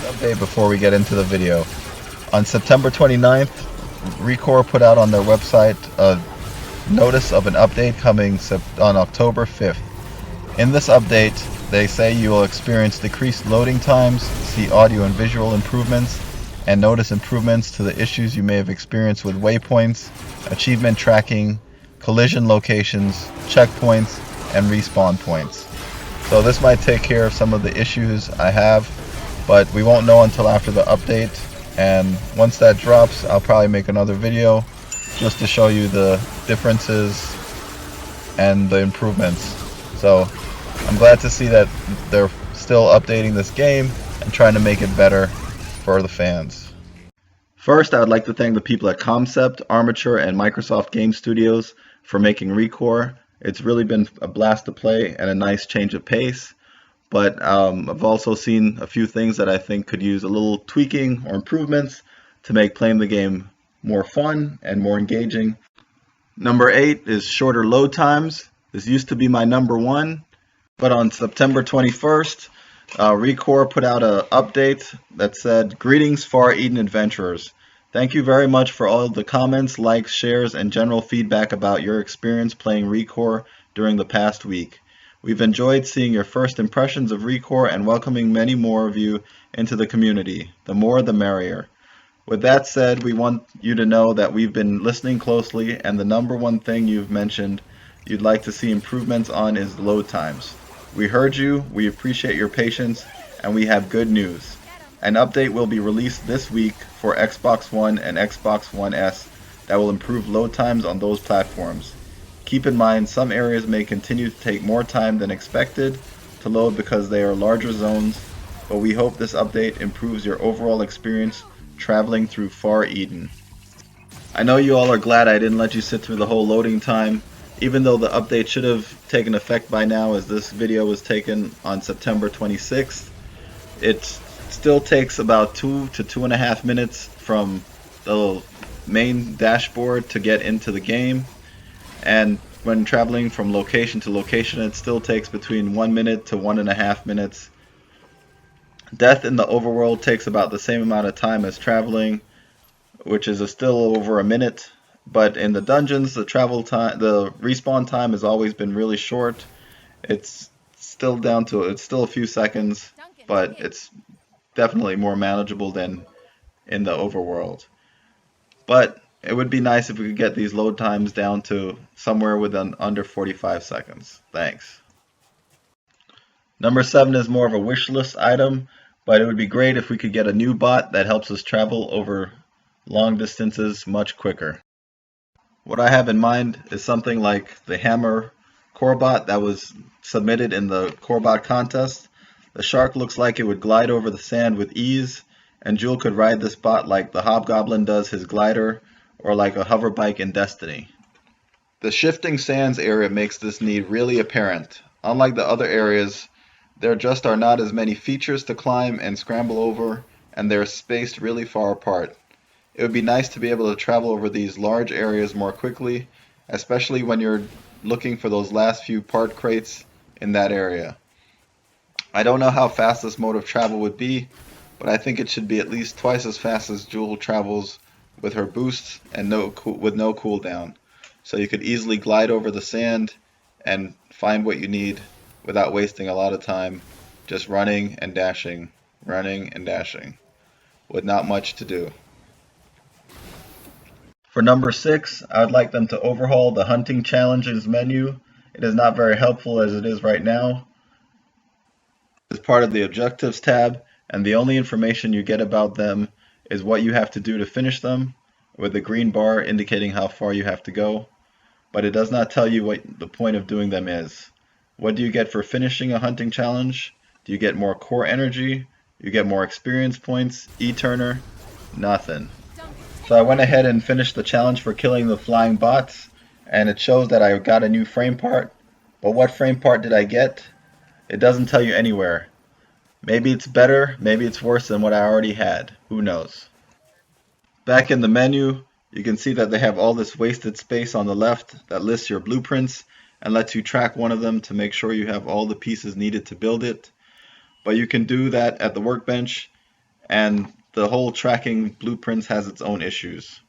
Update before we get into the video. On September 29th, Recore put out on their website a notice of an update coming on October 5th. In this update, they say you will experience decreased loading times, see audio and visual improvements, and notice improvements to the issues you may have experienced with waypoints, achievement tracking, collision locations, checkpoints, and respawn points. So this might take care of some of the issues I have, but we won't know until after the update, and once that drops, I'll probably make another video just to show you the differences and the improvements. So I'm glad to see that they're still updating this game and trying to make it better for the fans. First, I would like to thank the people at Concept, Armature, and Microsoft Game Studios for making Recore. It's really been a blast to play and a nice change of pace. But I've also seen a few things that I think could use a little tweaking or improvements to make playing the game more fun and more engaging. Number 8 is shorter load times. This used to be my number 1, but on September 21st, Recore put out an update that said, "Greetings, Far Eden adventurers. Thank you very much for all the comments, likes, shares, and general feedback about your experience playing Recore during the past week. We've enjoyed seeing your first impressions of Recore and welcoming many more of you into the community. The more the merrier." With that said, we want you to know that we've been listening closely, and the number one thing you've mentioned you'd like to see improvements on is load times. We heard you, we appreciate your patience, and we have good news. An update will be released this week for Xbox One and Xbox One S that will improve load times on those platforms. Keep in mind, some areas may continue to take more time than expected to load because they are larger zones, but we hope this update improves your overall experience traveling through Far Eden. I know you all are glad I didn't let you sit through the whole loading time, even though the update should have taken effect by now, as this video was taken on September 26th. It still takes about 2 to 2.5 minutes from the main dashboard to get into the game. And when traveling from location to location, it still takes between 1 minute to 1.5 minutes. Death in the overworld takes about the same amount of time as traveling, which is still over a minute. But in the dungeons, the respawn time has always been really short. It's still a few seconds, but it's definitely more manageable than in the overworld. But it would be nice if we could get these load times down to somewhere within under 45 seconds. Thanks. Number 7 is more of a wish list item, but it would be great if we could get a new bot that helps us travel over long distances much quicker. What I have in mind is something like the Hammer Core bot that was submitted in the Core bot contest. The shark looks like it would glide over the sand with ease, and Jewel could ride this bot like the Hobgoblin does his glider, or like a hover bike in Destiny. The shifting sands area makes this need really apparent. Unlike the other areas, there just are not as many features to climb and scramble over, and they're spaced really far apart. It would be nice to be able to travel over these large areas more quickly, especially when you're looking for those last few part crates in that area. I don't know how fast this mode of travel would be, but I think it should be at least twice as fast as Jewel travels with her boosts and with no cooldown. So you could easily glide over the sand and find what you need without wasting a lot of time just running and dashing with not much to do. For number 6, I would like them to overhaul the hunting challenges menu. It is not very helpful as it is right now. It's part of the objectives tab, and the only information you get about them is what you have to do to finish them, with the green bar indicating how far you have to go, but it does not tell you what the point of doing them is. What do you get for finishing a hunting challenge? Do you get more core energy? You get more experience points? E-turner? Nothing. So I went ahead and finished the challenge for killing the flying bots, and it shows that I got a new frame part, but what frame part did I get? It doesn't tell you anywhere. Maybe it's better, maybe it's worse than what I already had. Who knows? Back in the menu, you can see that they have all this wasted space on the left that lists your blueprints and lets you track one of them to make sure you have all the pieces needed to build it. But you can do that at the workbench and the whole tracking blueprints has its own issues.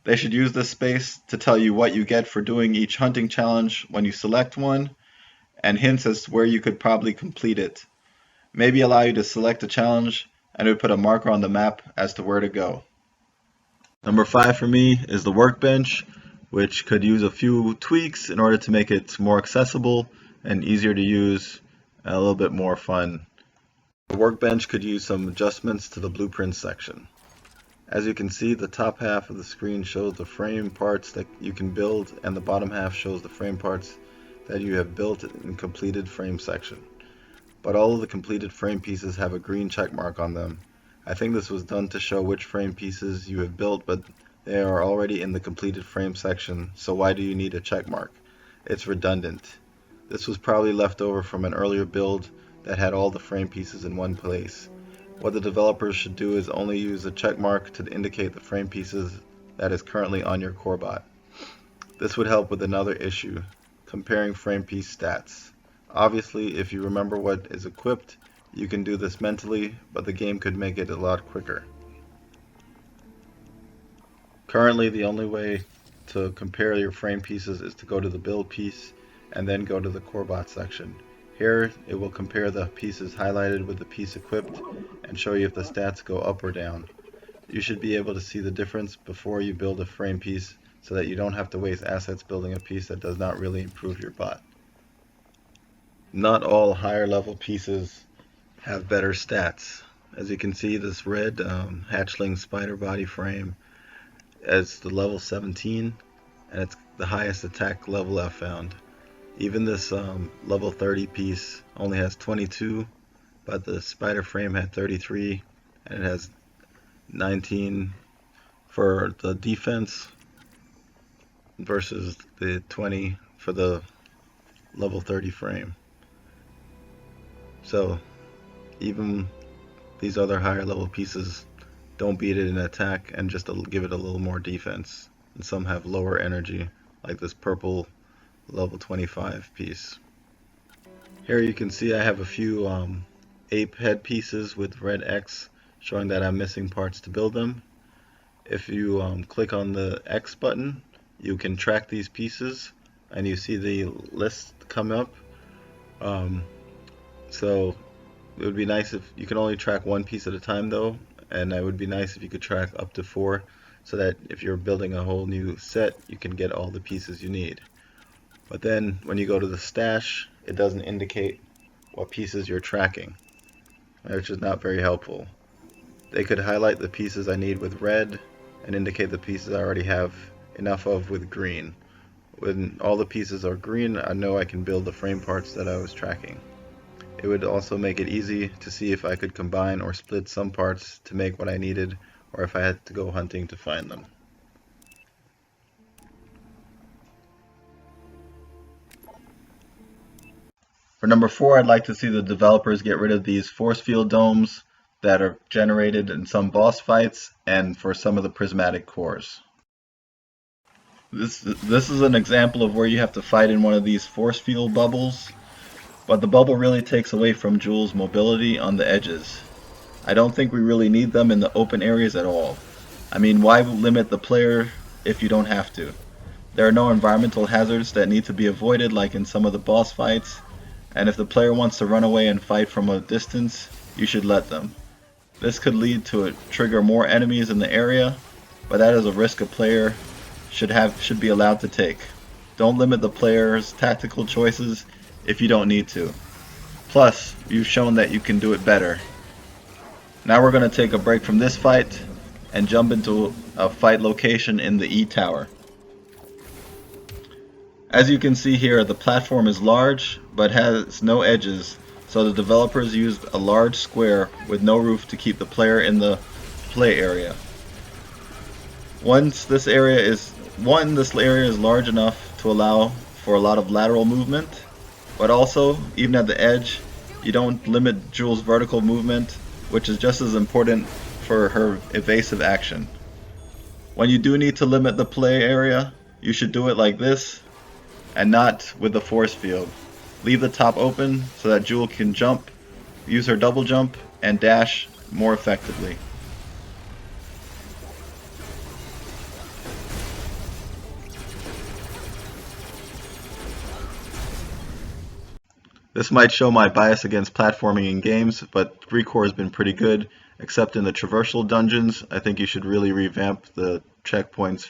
They should use this space to tell you what you get for doing each hunting challenge when you select one, and hints as to where you could probably complete it. Maybe allow you to select a challenge, and it would put a marker on the map as to where to go. Number 5 for me is the workbench, which could use a few tweaks in order to make it more accessible and easier to use and a little bit more fun. The workbench could use some adjustments to the blueprint section. As you can see, the top half of the screen shows the frame parts that you can build, and the bottom half shows the frame parts that you have built in completed frame section. But all of the completed frame pieces have a green check mark on them. I think this was done to show which frame pieces you have built, but they are already in the completed frame section, so why do you need a check mark? It's redundant. This was probably left over from an earlier build that had all the frame pieces in one place. What the developers should do is only use a check mark to indicate the frame pieces that is currently on your core bot. This would help with another issue, comparing frame piece stats. Obviously, if you remember what is equipped, you can do this mentally, but the game could make it a lot quicker. Currently, the only way to compare your frame pieces is to go to the build piece and then go to the core bot section. Here, it will compare the pieces highlighted with the piece equipped and show you if the stats go up or down. You should be able to see the difference before you build a frame piece so that you don't have to waste assets building a piece that does not really improve your bot. Not all higher level pieces have better stats. As you can see, this red hatchling spider body frame is the level 17, and it's the highest attack level I've found. Even this level 30 piece only has 22, but the spider frame had 33, and it has 19 for the defense versus the 20 for the level 30 frame. So even these other higher level pieces don't beat it in attack and just give it a little more defense. And some have lower energy, like this purple level 25 piece. Here you can see I have a few ape head pieces with red X showing that I'm missing parts to build them. If you click on the X button, you can track these pieces and you see the list come up. So it would be nice if you can only track one piece at a time though, and it would be nice if you could track up to 4 so that if you're building a whole new set, you can get all the pieces you need. But then when you go to the stash, it doesn't indicate what pieces you're tracking, which is not very helpful. They could highlight the pieces I need with red and indicate the pieces I already have enough of with green. When all the pieces are green, I know I can build the frame parts that I was tracking. It would also make it easy to see if I could combine or split some parts to make what I needed, or if I had to go hunting to find them. For number 4, I'd like to see the developers get rid of these force field domes that are generated in some boss fights and for some of the prismatic cores. This is an example of where you have to fight in one of these force field bubbles, but the bubble really takes away from Jules' mobility on the edges. I don't think we really need them in the open areas at all. I mean, why limit the player if you don't have to? There are no environmental hazards that need to be avoided like in some of the boss fights, and if the player wants to run away and fight from a distance, you should let them. This could lead to trigger more enemies in the area, but that is a risk a player should be allowed to take. Don't limit the player's tactical choices if you don't need to. Plus, you've shown that you can do it better. Now we're going to take a break from this fight and jump into a fight location in the E Tower. As you can see here, the platform is large but has no edges, so the developers used a large square with no roof to keep the player in the play area. This area is large enough to allow for a lot of lateral movement, but also, even at the edge, you don't limit Jules' vertical movement, which is just as important for her evasive action. When you do need to limit the play area, you should do it like this, and not with the force field. Leave the top open so that Jewel can jump, use her double jump, and dash more effectively. This might show my bias against platforming in games, but Recore has been pretty good, except in the traversal dungeons. I think you should really revamp the checkpoints.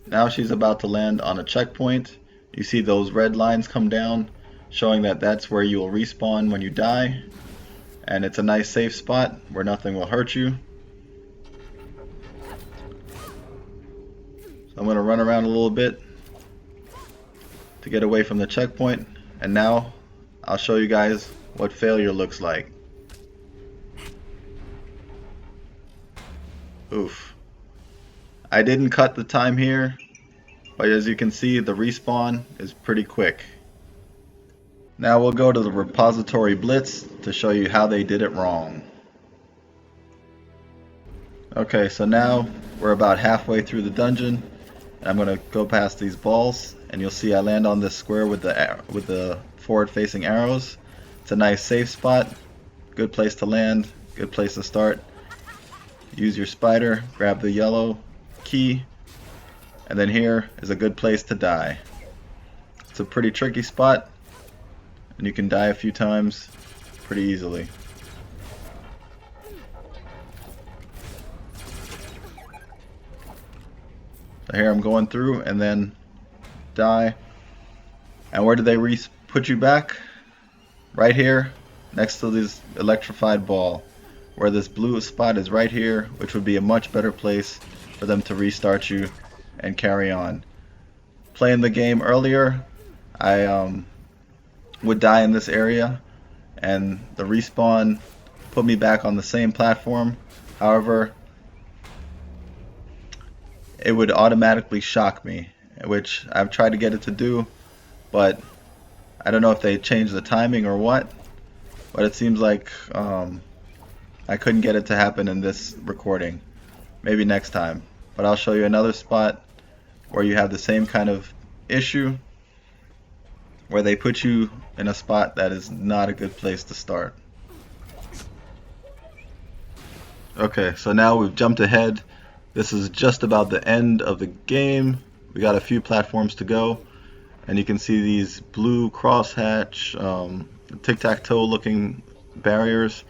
Now she's about to land on a checkpoint. You see those red lines come down, showing that that's where you will respawn when you die. And it's a nice safe spot where nothing will hurt you. So I'm going to run around a little bit to get away from the checkpoint. And now I'll show you guys what failure looks like. Oof. I didn't cut the time here, but as you can see, the respawn is pretty quick. Now we'll go to the repository blitz to show you how they did it wrong. Okay, so now we're about halfway through the dungeon. I'm going to go past these balls, and you'll see I land on this square with the forward-facing arrows. It's a nice safe spot, good place to land, good place to start. Use your spider, grab the yellow key, and then here is a good place to die. It's a pretty tricky spot, and you can die a few times pretty easily. So here I'm going through and then die. And where did they put you back? Right here next to this electrified ball, where this blue spot is right here, which would be a much better place for them to restart you and carry on. Playing the game earlier, I would die in this area and the respawn put me back on the same platform. However, it would automatically shock me, which I've tried to get it to do, but I don't know if they changed the timing or what, but it seems like I couldn't get it to happen in this recording. Maybe next time. But I'll show you another spot where you have the same kind of issue, where they put you in a spot that is not a good place to start. Okay, so now we've jumped ahead. This is just about the end of the game. We got a few platforms to go, and you can see these blue crosshatch, tic-tac-toe looking barriers.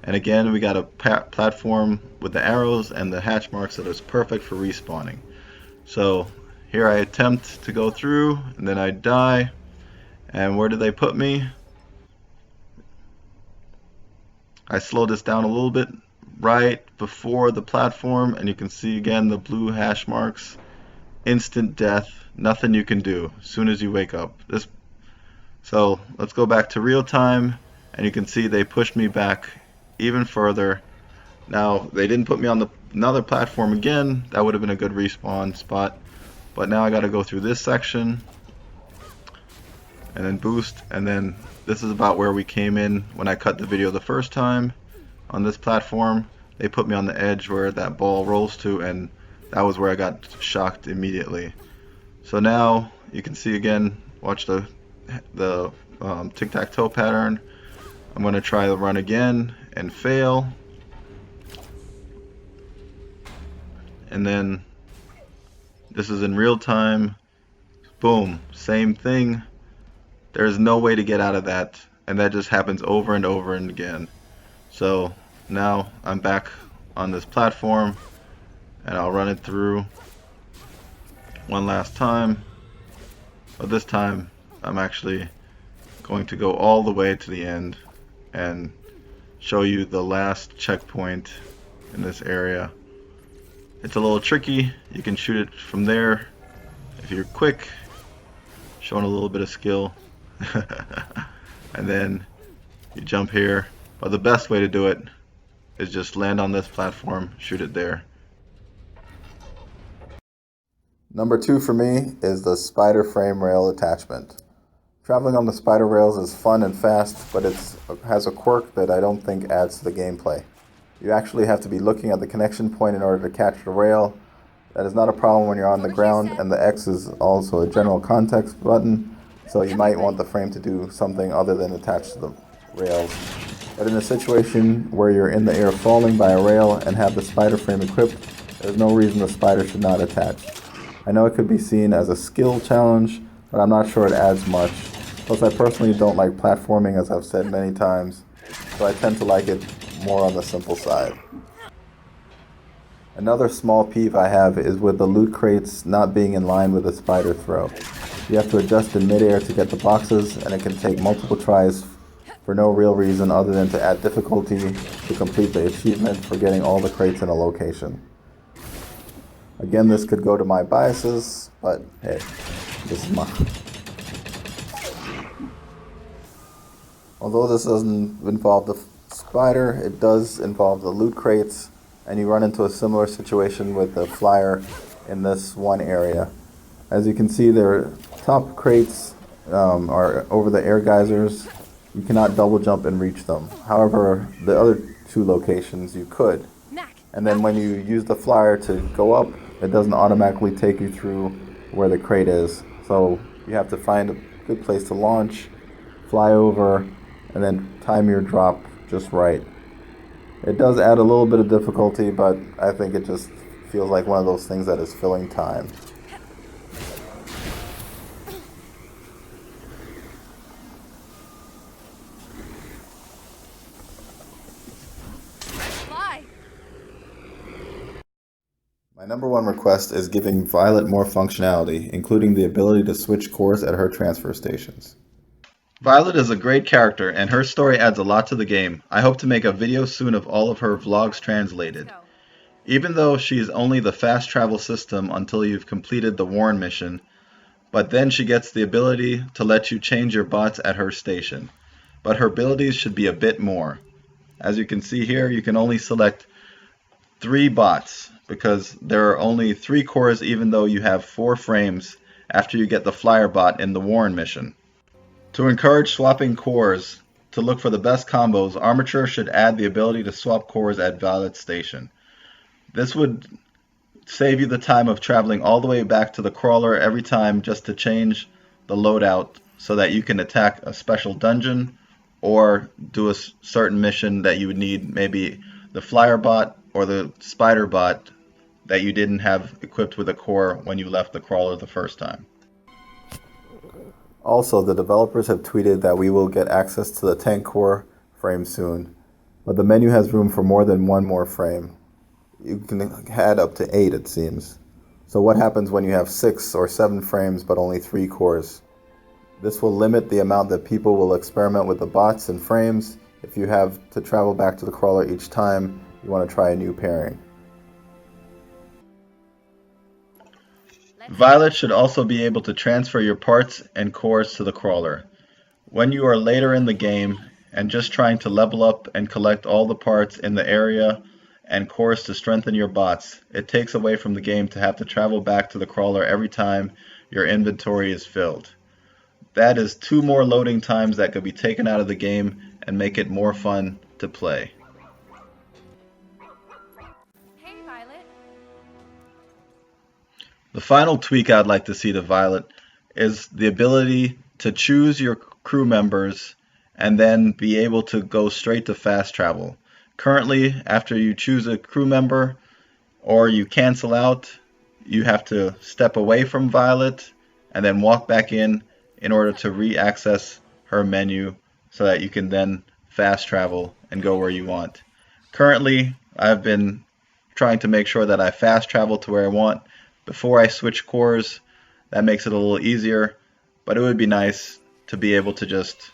And again, we got a platform with the arrows and the hatch marks that is perfect for respawning. So here I attempt to go through, and then I die. And where did they put me? I slowed this down a little bit right before the platform, and you can see again the blue hash marks. Instant death, nothing you can do as soon as you wake up. So let's go back to real time, and you can see they pushed me back even further. Now they didn't put me on another platform again. That would have been a good respawn spot, but now I got to go through this section and then boost, and then this is about where we came in when I cut the video the first time. On this platform, they put me on the edge where that ball rolls to, and that was where I got shocked immediately. So now you can see again, watch the tic-tac-toe pattern. I'm going to try the run again and fail. And then this is in real time. Boom, same thing. There's no way to get out of that, and that just happens over and over and again. So now I'm back on this platform, and I'll run it through one last time. But this time I'm actually going to go all the way to the end and show you the last checkpoint in this area. It's a little tricky. You can shoot it from there if you're quick, showing a little bit of skill. And then you jump here, but the best way to do it is just land on this platform, shoot it there. Number 2 for me is the spider frame rail attachment. Traveling on the spider rails is fun and fast, but it has a quirk that I don't think adds to the gameplay. You actually have to be looking at the connection point in order to catch the rail. That is not a problem when you're on the ground, and the X is also a general context button, so you might want the frame to do something other than attach to the rails. But in a situation where you're in the air falling by a rail and have the spider frame equipped, there's no reason the spider should not attach. I know it could be seen as a skill challenge, but I'm not sure it adds much. Plus, I personally don't like platforming, as I've said many times, so I tend to like it more on the simple side. Another small peeve I have is with the loot crates not being in line with the spider throw. You have to adjust in midair to get the boxes, and it can take multiple tries for no real reason other than to add difficulty to complete the achievement for getting all the crates in a location. Again, this could go to my biases, but hey, this is mine. Although this doesn't involve the spider, it does involve the loot crates, and you run into a similar situation with the flyer in this one area. As you can see, their top crates are over the air geysers. You cannot double jump and reach them. However, the other two locations you could. And then when you use the flyer to go up, it doesn't automatically take you through where the crate is. So you have to find a good place to launch, fly over, and then time your drop just right. It does add a little bit of difficulty, but I think it just feels like one of those things that is filling time. My number one request is giving Violet more functionality, including the ability to switch cores at her transfer stations. Violet is a great character, and her story adds a lot to the game. I hope to make a video soon of all of her vlogs translated. Even though she's only the fast travel system until you've completed the Warren mission, but then she gets the ability to let you change your bots at her station. But her abilities should be a bit more. As you can see here, you can only select 3 bots, because there are only 3 cores even though you have 4 frames after you get the flyer bot in the Warren mission. To encourage swapping cores to look for the best combos, Armature should add the ability to swap cores at Violet's station. This would save you the time of traveling all the way back to the crawler every time just to change the loadout so that you can attack a special dungeon or do a certain mission that you would need maybe the flyer bot or the spider bot that you didn't have equipped with a core when you left the crawler the first time. Also, the developers have tweeted that we will get access to the 10 core frame soon, but the menu has room for more than one more frame. You can add up to 8, it seems. So what happens when you have 6 or 7 frames but only 3 cores? This will limit the amount that people will experiment with the bots and frames if you have to travel back to the crawler each time you want to try a new pairing. Violet should also be able to transfer your parts and cores to the crawler. When you are later in the game and just trying to level up and collect all the parts in the area and cores to strengthen your bots, it takes away from the game to have to travel back to the crawler every time your inventory is filled. That is 2 more loading times that could be taken out of the game and make it more fun to play. Hey, Violet. The final tweak I'd like to see to Violet is the ability to choose your crew members and then be able to go straight to fast travel. Currently, after you choose a crew member or you cancel out, you have to step away from Violet and then walk back in order to re-access her menu so that you can then fast travel and go where you want. Currently, I've been trying to make sure that I fast travel to where I want before I switch cores. That makes it a little easier, but it would be nice to be able to just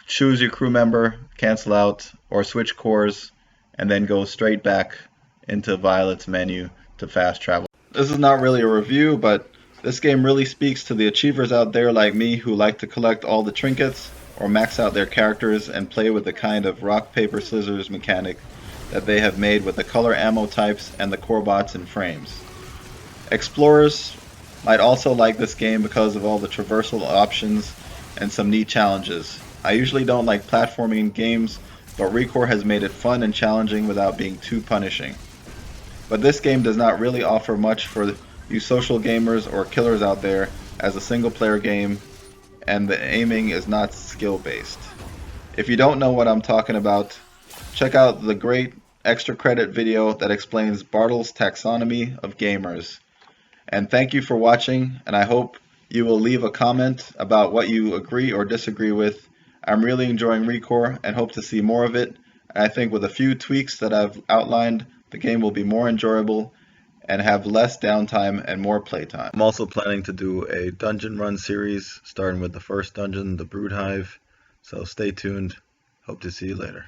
choose your crew member, cancel out, or switch cores, and then go straight back into Violet's menu to fast travel. This is not really a review, but this game really speaks to the achievers out there like me who like to collect all the trinkets or max out their characters and play with the kind of rock, paper, scissors mechanic that they have made with the color ammo types and the core bots and frames. Explorers might also like this game because of all the traversal options and some neat challenges. I usually don't like platforming in games, but Recore has made it fun and challenging without being too punishing. But this game does not really offer much for you social gamers or killers out there as a single player game, and the aiming is not skill based. If you don't know what I'm talking about, check out the great extra credit video that explains Bartle's taxonomy of gamers. And thank you for watching, and I hope you will leave a comment about what you agree or disagree with. I'm really enjoying Recore and hope to see more of it. I think with a few tweaks that I've outlined, the game will be more enjoyable and have less downtime and more playtime. I'm also planning to do a dungeon run series, starting with the first dungeon, the Brood Hive. So stay tuned. Hope to see you later.